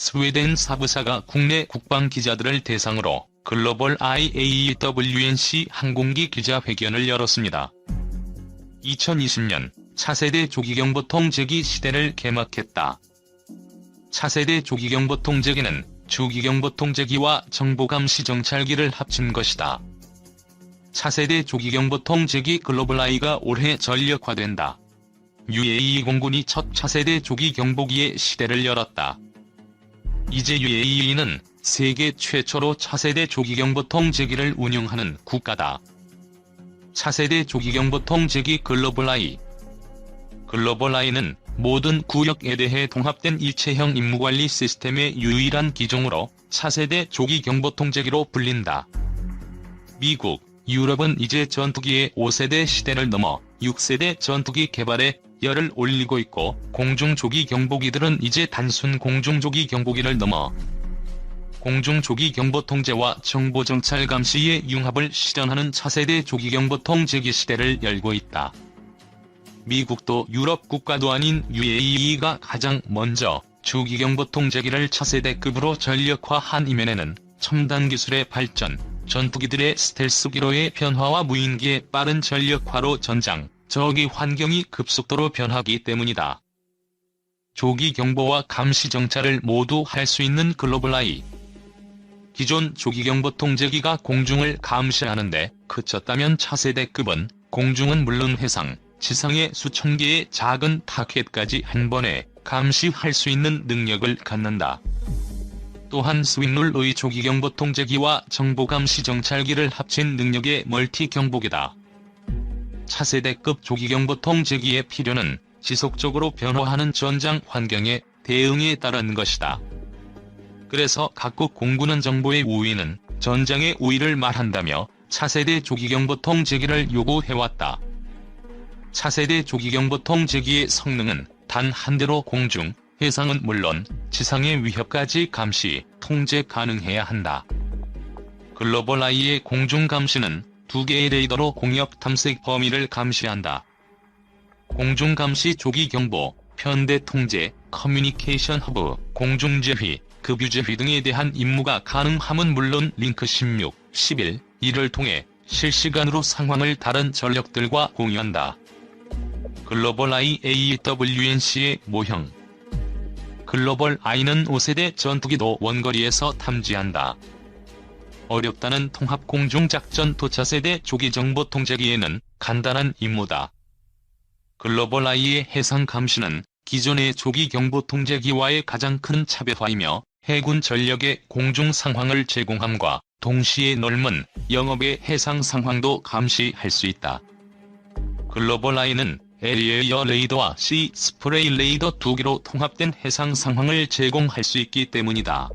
스웨덴 사부사가 국내 국방 기자들을 대상으로 글로벌 IAWNC 항공기 기자회견을 열었습니다. 2020년 차세대 조기경보통 제기 시대를 개막했다. 차세대 조기경보통 제기는 주기경보통 제기와 정보감시 정찰기를 합친 것이다. 차세대 조기경보통 제기 글로벌 I가 올해 전력화된다. UAE 공군이 첫 차세대 조기경보기의 시대를 열었다. 이제 UAE는 세계 최초로 차세대 조기경보통 제기를 운영하는 국가다. 차세대 조기경보통 제기 글로벌 I. 글로벌 I는 모든 구역에 대해 통합된 일체형 임무관리 시스템의 유일한 기종으로 차세대 조기경보통 제기로 불린다. 미국, 유럽은 이제 전투기의 5세대 시대를 넘어 6세대 전투기 개발에 열을 올리고 있고, 공중조기경보기들은 이제 단순 공중조기경보기를 넘어 공중조기경보통제와 정보정찰 감시의 융합을 실현하는 차세대 조기경보통 제기 시대를 열고 있다. 미국도 유럽 국가도 아닌 UAE가 가장 먼저 주기경보통 제기를 차세대급으로 전력화한 이면에는 첨단 기술의 발전, 전투기들의 스텔스기로의 변화와 무인기의 빠른 전력화로 전장, 저기 환경이 급속도로 변하기 때문이다. 조기경보와 감시정찰을 모두 할 수 있는 글로벌 I. 기존 조기경보통 제기가 공중을 감시하는데 그쳤다면 차세대급은 공중은 물론 해상, 지상의 수천 개의 작은 타켓까지 한 번에 감시할 수 있는 능력을 갖는다. 또한 스윙룰의 조기경보통 제기와 정보감시 정찰기를 합친 능력의 멀티경보기다. 차세대급 조기경보통 제기의 필요는 지속적으로 변화하는 전장 환경의 대응에 따른 것이다. 그래서 각국 공군은 정보의 우위는 전장의 우위를 말한다며 차세대 조기경보통 제기를 요구해왔다. 차세대 조기경보통 제기의 성능은 단 한 대로 공중, 해상은 물론 지상의 위협까지 감시, 통제 가능해야 한다. 글로벌 I의 공중 감시는 2개의 레이더로 공역 탐색 범위를 감시한다. 공중 감시 조기경보, 편대 통제, 커뮤니케이션 허브, 공중제휘, 급유제휘 등에 대한 임무가 가능함은 물론 링크 16, 11, 이를 통해 실시간으로 상황을 다른 전력들과 공유한다. 글로벌 IAWNC의 모형. 글로벌 I는 5세대 전투기도 원거리에서 탐지한다. 어렵다는 통합공중작전 도차세대 조기정보통 제기에는 간단한 임무다. 글로벌 I의 해상 감시는 기존의 조기경보통 제기와의 가장 큰 차별화이며 해군 전력의 공중 상황을 제공함과 동시에 넓은 영업의 해상 상황도 감시할 수 있다. 글로벌 I는 에리어 레이더와 시 스프레이 레이더 2개로 통합된 해상 상황을 제공할 수 있기 때문이다.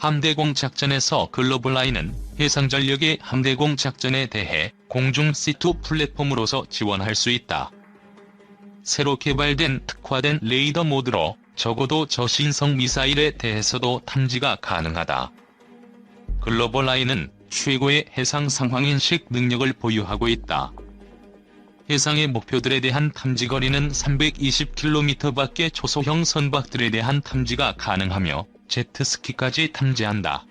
함대공 작전에서 글로벌 I는 해상 전력의 함대공 작전에 대해 공중 C2 플랫폼으로서 지원할 수 있다. 새로 개발된 특화된 레이더 모드로 적어도 저신성 미사일에 대해서도 탐지가 가능하다. 글로벌 I는 최고의 해상 상황 인식 능력을 보유하고 있다. 해상의 목표들에 대한 탐지 거리는 320km 밖의 초소형 선박들에 대한 탐지가 가능하며 제트스키까지 탐지한다.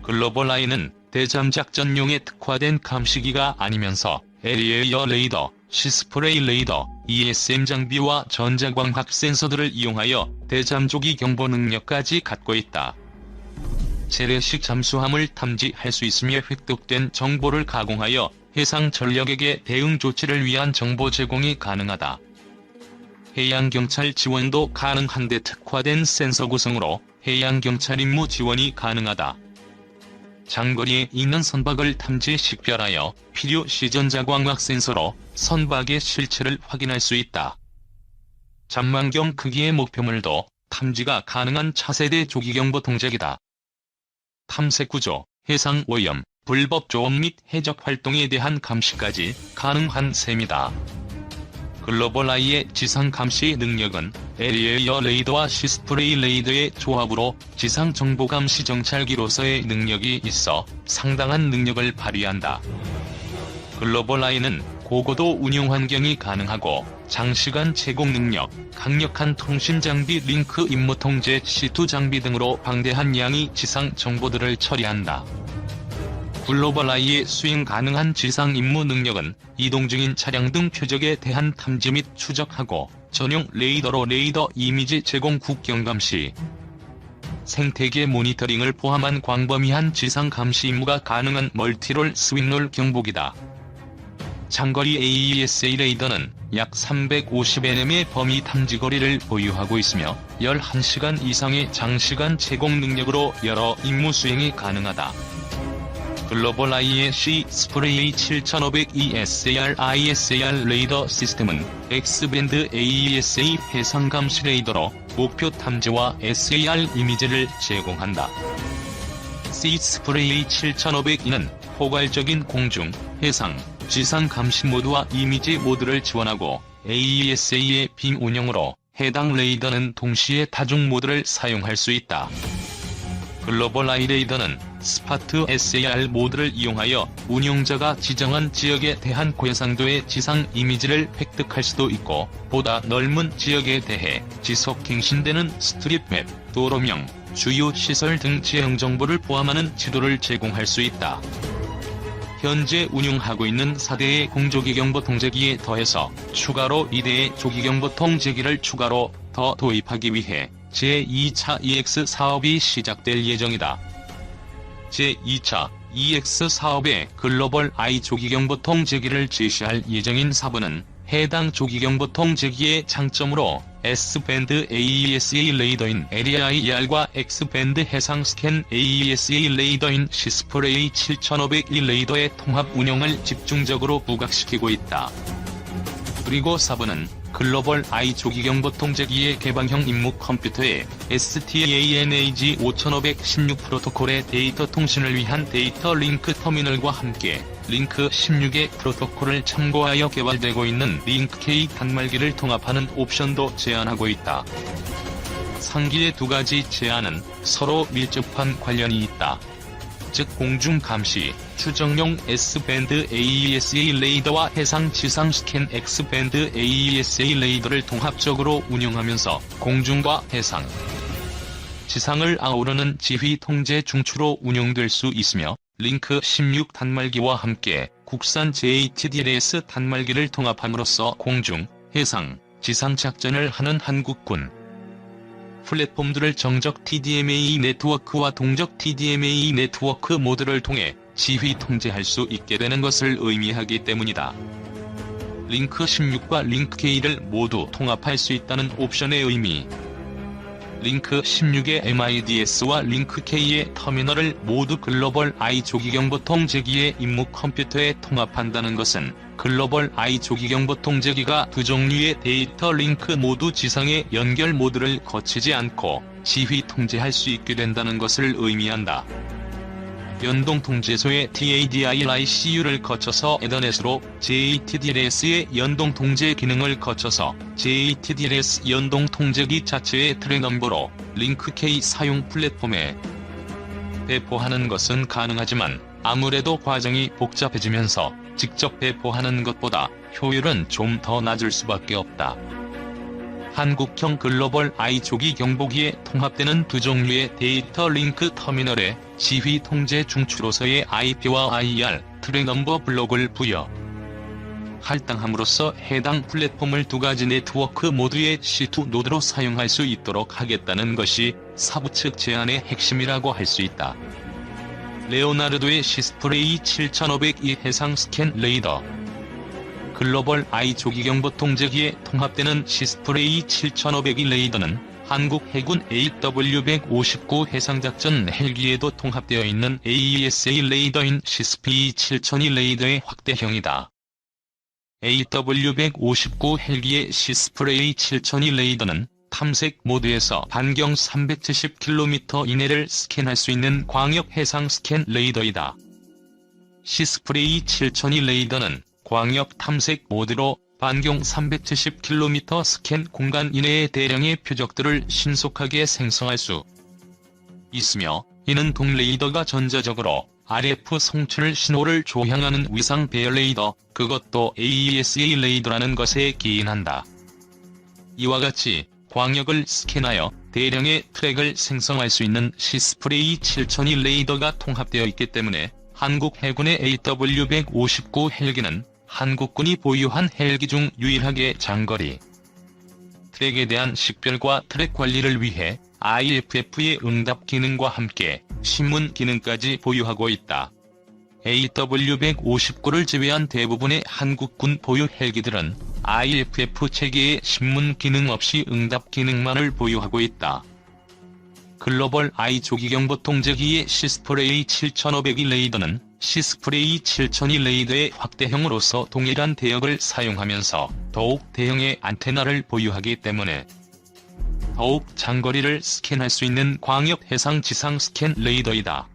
글로벌 I는 대잠 작전용에 특화된 감시기가 아니면서 에리어 레이더, 시스프레이 레이더, ESM 장비와 전자광학 센서들을 이용하여 대잠 조기 경보 능력까지 갖고 있다. 재래식 잠수함을 탐지할 수 있으며 획득된 정보를 가공하여 해상 전력에게 대응 조치를 위한 정보 제공이 가능하다. 해양경찰 지원도 가능한데 특화된 센서 구성으로 해양경찰 임무 지원이 가능하다. 장거리에 있는 선박을 탐지 식별하여 필요시 전자광학 센서로 선박의 실체를 확인할 수 있다. 잠만경 크기의 목표물도 탐지가 가능한 차세대 조기경보통제기다. 탐색구조, 해상 오염, 불법 조업 및 해적 활동에 대한 감시까지 가능한 셈이다. 글로벌 I의 지상 감시 능력은 에리어 레이더와 시스프레이 레이더의 조합으로 지상 정보 감시 정찰기로서의 능력이 있어 상당한 능력을 발휘한다. 글로벌 I는 고고도 운용 환경이 가능하고 장시간 제공 능력, 강력한 통신 장비 링크 임무 통제 C2 장비 등으로 방대한 양의 지상 정보들을 처리한다. 글로벌 아이의 수행 가능한 지상 임무 능력은 이동 중인 차량 등 표적에 대한 탐지 및 추적하고 전용 레이더로 레이더 이미지 제공 국경 감시, 생태계 모니터링을 포함한 광범위한 지상 감시 임무가 가능한 멀티롤 스윙롤 경보기다. 장거리 AESA 레이더는 약 350nm의 범위 탐지 거리를 보유하고 있으며 11시간 이상의 장시간 제공 능력으로 여러 임무 수행이 가능하다. 글로벌 아이의 C-스프레이 7500 ESAR ISAR 레이더 시스템은 X밴드 AESA 해상 감시 레이더로 목표 탐지와 SAR 이미지를 제공한다. C-스프레이 7500E는 포괄적인 공중, 해상, 지상 감시 모드와 이미지 모드를 지원하고 AESA의 빔 운영으로 해당 레이더는 동시에 다중 모드를 사용할 수 있다. 글로벌 아이 레이더는 스파트 SAR 모드를 이용하여 운용자가 지정한 지역에 대한 고해상도의 지상 이미지를 획득할 수도 있고 보다 넓은 지역에 대해 지속 갱신되는 스트릿맵, 도로명, 주요 시설 등 지형 정보를 포함하는 지도를 제공할 수 있다. 현재 운용하고 있는 4대의 공조기경보 통제기에 더해서 추가로 2대의 조기경보 통제기를 추가로 더 도입하기 위해 제2차 EX 사업이 시작될 예정이다. 제2차 EX 사업에 글로벌 I 조기경보 통제기를 제시할 예정인 사부는 해당 조기경보 통제기의 장점으로 S밴드 AESA 레이더인 LEIR과 X밴드 해상 스캔 AESA 레이더인 시스프레이 7500E 레이더의 통합 운영을 집중적으로 부각시키고 있다. 그리고 사부는 글로벌 I 조기경보 통제기의 개방형 임무 컴퓨터에 STANAG 5516 프로토콜의 데이터 통신을 위한 데이터 링크 터미널과 함께 링크 16의 프로토콜을 참고하여 개발되고 있는 링크-K 단말기를 통합하는 옵션도 제안하고 있다. 상기의 두 가지 제안은 서로 밀접한 관련이 있다. 즉 공중 감시, 추정용 S밴드 AESA 레이더와 해상 지상 스캔 X밴드 AESA 레이더를 통합적으로 운용하면서 공중과 해상, 지상을 아우르는 지휘 통제 중추로 운용될 수 있으며 링크 16 단말기와 함께 국산 JTDLS 단말기를 통합함으로써 공중, 해상, 지상 작전을 하는 한국군 플랫폼들을 정적 TDMA 네트워크와 동적 TDMA 네트워크 모드를 통해 지휘 통제할 수 있게 되는 것을 의미하기 때문이다. 링크 16과 링크-K를 모두 통합할 수 있다는 옵션의 의미. 링크 16의 MIDS와 링크-K의 터미널을 모두 글로벌 I 조기경보 통제기의 임무 컴퓨터에 통합한다는 것은 글로벌 I 조기경보 통제기가 두 종류의 데이터 링크 모두 지상의 연결 모드를 거치지 않고 지휘 통제할 수 있게 된다는 것을 의미한다. 연동 통제소의 TADIL-ICU를 거쳐서 에더넷으로 JTDLS의 연동 통제 기능을 거쳐서 JTDLS 연동 통제기 자체의 트랙 넘버로 링크-K 사용 플랫폼에 배포하는 것은 가능하지만 아무래도 과정이 복잡해지면서 직접 배포하는 것보다 효율은 좀 더 낮을 수밖에 없다. 한국형 글로벌 I 조기 경보기에 통합되는 두 종류의 데이터 링크 터미널에 지휘 통제 중추로서의 IP와 IR, 트랙 넘버 블록을 부여 할당함으로써 해당 플랫폼을 두 가지 네트워크 모두의 C2 노드로 사용할 수 있도록 하겠다는 것이 사부 측 제안의 핵심이라고 할 수 있다. 레오나르도의 시스프레이 7500E 해상 스캔 레이더 글로벌 I 조기경보 통제기에 통합되는 시스프레이 7500E 레이더는 한국 해군 AW159 해상작전 헬기에도 통합되어 있는 AESA 레이더인 시스PE 7000E 레이더의 확대형이다. AW159 헬기의 시스프레이 7000E 레이더는 탐색 모드에서 반경 370km 이내를 스캔할 수 있는 광역 해상 스캔 레이더이다. 시스프레이 7000E 레이더는 광역 탐색 모드로 반경 370km 스캔 공간 이내의 대량의 표적들을 신속하게 생성할 수 있으며 이는 동레이더가 전자적으로 RF 송출 신호를 조향하는 위상 배열 레이더, 그것도 AESA 레이더라는 것에 기인한다. 이와 같이 광역을 스캔하여 대량의 트랙을 생성할 수 있는 시스프레이 7002 레이더가 통합되어 있기 때문에 한국 해군의 AW159 헬기는 한국군이 보유한 헬기 중 유일하게 장거리 트랙에 대한 식별과 트랙 관리를 위해 IFF의 응답 기능과 함께 신문 기능까지 보유하고 있다. AW159를 제외한 대부분의 한국군 보유 헬기들은 IFF 체계의 신문 기능 없이 응답 기능만을 보유하고 있다. 글로벌 I 조기경보 통제기의 시스프레이 7502 레이더는 시스프레이 7002 레이더의 확대형으로서 동일한 대역을 사용하면서 더욱 대형의 안테나를 보유하기 때문에 더욱 장거리를 스캔할 수 있는 광역 해상 지상 스캔 레이더이다.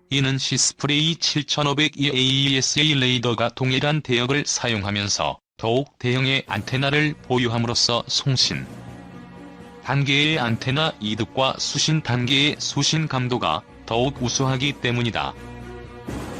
이는 시스프레이 7502 AESA 레이더가 동일한 대역을 사용하면서 더욱 대형의 안테나를 보유함으로써 송신 단계의 안테나 이득과 수신 단계의 수신 감도가 더욱 우수하기 때문이다.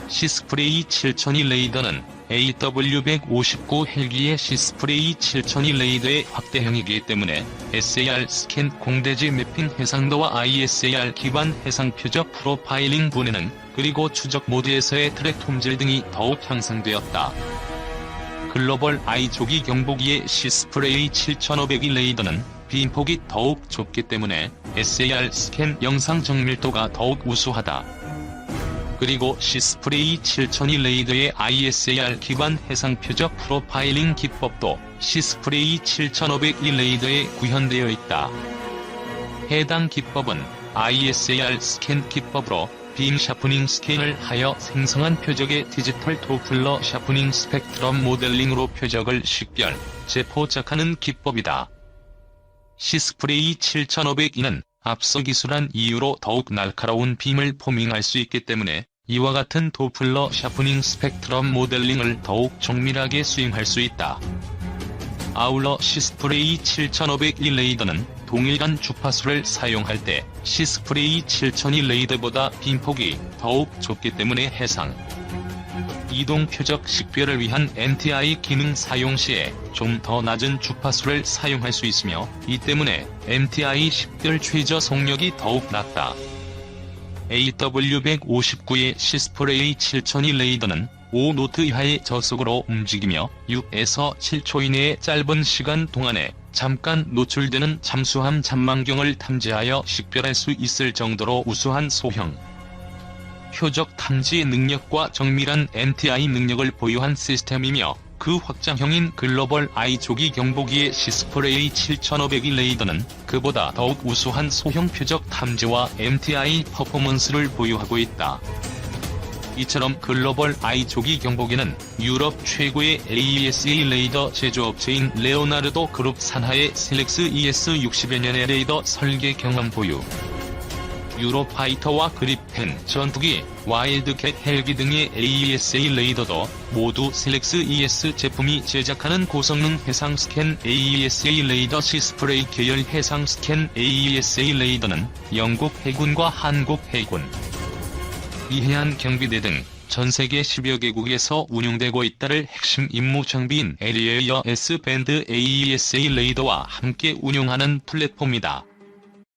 시스프레이 7002 레이더는 AW159 헬기의 시스프레이 7002 레이더의 확대형이기 때문에 SAR 스캔 공대지 매핑 해상도와 ISAR 기반 해상 표적 프로파일링 분해능, 그리고 추적 모드에서의 트랙 품질 등이 더욱 향상되었다. 글로벌 I 조기 경보기의 시스프레이 7502 레이더는 빈폭이 더욱 좁기 때문에 SAR 스캔 영상 정밀도가 더욱 우수하다. 그리고 시스프레이 7002 레이더의 ISAR 기반 해상 표적 프로파일링 기법도 시스프레이 7502 레이더에 구현되어 있다. 해당 기법은 ISAR 스캔 기법으로 빔 샤프닝 스캔을 하여 생성한 표적의 디지털 도플러 샤프닝 스펙트럼 모델링으로 표적을 식별, 재포착하는 기법이다. 시스프레이 7502는 앞서 기술한 이유로 더욱 날카로운 빔을 포밍할 수 있기 때문에 이와 같은 도플러 샤프닝 스펙트럼 모델링을 더욱 정밀하게 수행할 수 있다. 아울러 시스프레이 7502 레이더는 동일한 주파수를 사용할 때 시스프레이 7002 레이더보다 빔폭이 더욱 좁기 때문에 해상 이동 표적 식별을 위한 NTI 기능 사용 시에 좀 더 낮은 주파수를 사용할 수 있으며 이 때문에 NTI 식별 최저 속력이 더욱 낮다. AW159의 시스프레이 7002 레이더는 5노트 이하의 저속으로 움직이며 6에서 7초 이내의 짧은 시간 동안에 잠깐 노출되는 잠수함 잠망경을 탐지하여 식별할 수 있을 정도로 우수한 소형 표적 탐지 능력과 정밀한 NTI 능력을 보유한 시스템이며 그 확장형인 글로벌 I 조기 경보기의 시스프레이 7502 레이더는 그보다 더욱 우수한 소형 표적 탐지와 NTI 퍼포먼스를 보유하고 있다. 이처럼 글로벌 I 조기 경보기는 유럽 최고의 AESA 레이더 제조업체인 레오나르도 그룹 산하의 셀렉스 ES60여 년의 레이더 설계 경험 보유. 유로파이터와 그리펜 전투기, 와일드캣 헬기 등의 AESA 레이더도 모두 셀렉스 ES 제품이 제작하는 고성능 해상 스캔 AESA 레이더. 시스프레이 계열 해상 스캔 AESA 레이더는 영국 해군과 한국 해군, 미해안 경비대 등 전세계 10여 개국에서 운용되고 있다를 핵심 임무 장비인 에리에어 S 밴드 AESA 레이더와 함께 운용하는 플랫폼이다.